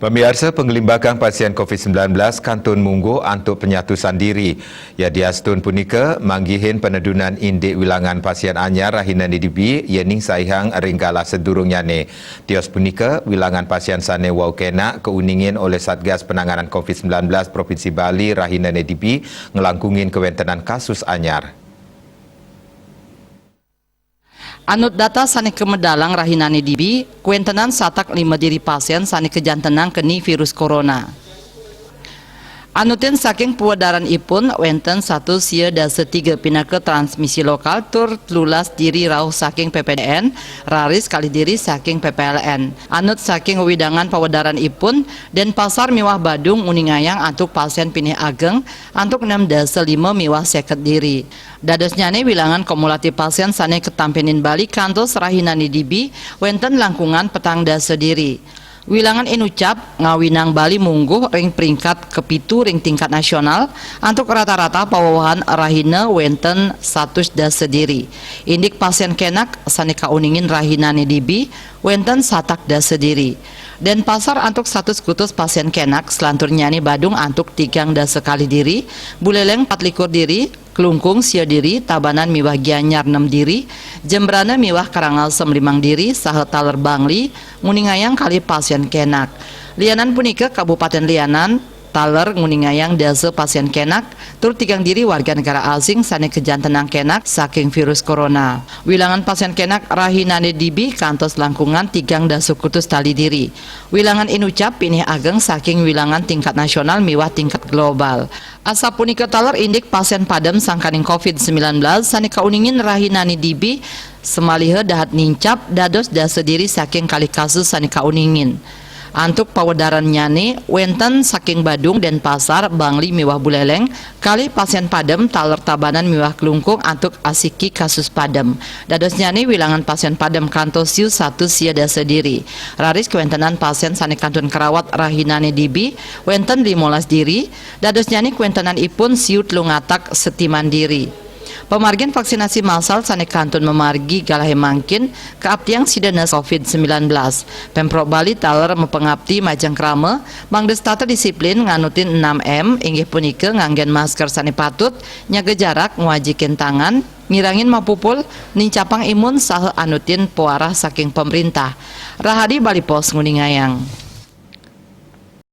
Pemirsa, penggelimbakan pasien COVID-19 kantun mungguh untuk penyatusan diri. Ya diastun punika manggihin penedunan indik wilangan pasien anyar rahina NDB yening saihang ringgala sedurungnya ne. Tios punika wilangan pasien sane wau kena keuningin oleh Satgas Penanganan COVID-19 Provinsi Bali rahina NDB ngelangkungin kewentenan kasus anyar. Anut data sani kemedalang rahinani dibi, kuentenan satak 5 diri pasien sani kejantenang keni virus corona. Anutin saking puadaran ipun, wenten 1 sia dasa 3 pinaka transmisi lokal tur lulas diri rauh saking PPDN, raris kali diri saking PPLN. Anut saking widangan pawadaran ipun, dan pasar miwah Badung uningayang antuk pasien pinih ageng, antuk 6 dasa 5 miwah seket diri. Dadosnya ne wilangan kumulatif pasien sane ketampinin Bali kantos rahinani dibi, wenten langkungan petang dasa diri. Wilangan inucap ngawinang Bali mungguh ring peringkat kepitu ring tingkat nasional antuk rata-rata pawawahan rahina wenten 100 dasa diri. Indik pasien kenak sanika uningin rahinani dibi wenten satak dasa diri. Dan pasar antuk 100 kutus pasien kenak selanturnya ni Badung antuk 3 dasa kali diri, Buleleng 4 diri, Kelungkung sia diri, Tabanan miwah Gianyar 6 diri, Jembrana miwah Karangasem 5 diri, saha Taler Bangli, nguningayang kali pasien kenak. Lianan punika Kabupaten Lianan, Taler nguningayang dasa pasien kenak, tur 3 diri warga negara asing sane kejantenang kenak saking virus corona. Wilangan pasien kenak rahinane dibi kantos langkungan 3 dasa kutus tali diri. Wilangan inucap pinih ageng saking wilangan tingkat nasional miwah tingkat global. Asa punika taler indik pasien padem sangkaning COVID-19 sane kauningin rahinane dibi semalihe dahat nincap dados dasa diri saking kali kasus sane kauningin. Antuk pawadaran nyane wenten saking Badung dan pasar Bangli miwah Buleleng kali pasien padem taler Tabanan miwah Kelungkung antuk asiki kasus padem. Dados nyane wilangan pasien padem kantos siu 1 sia dasa diri. Raris kewentenan pasien sane kantun kerawat rahinane dibi wenten 15 diri. Dados nyane kewentenan ipun siu telungatak setiman diri. Pemargian vaksinasi massal sane kantun memargi galahe mangkin keaptiang sidana COVID-19. Pemprov Bali taler mepengabdi majang krama mangdes tata disiplin nganutin 6M inggih punika nganggen masker sane patut, nyaga jarak, ngwajikin tangan, ngirangin mapupul, nincapang imun saha anutin puarah saking pemerintah. Rahadi Bali Pos nguningayang.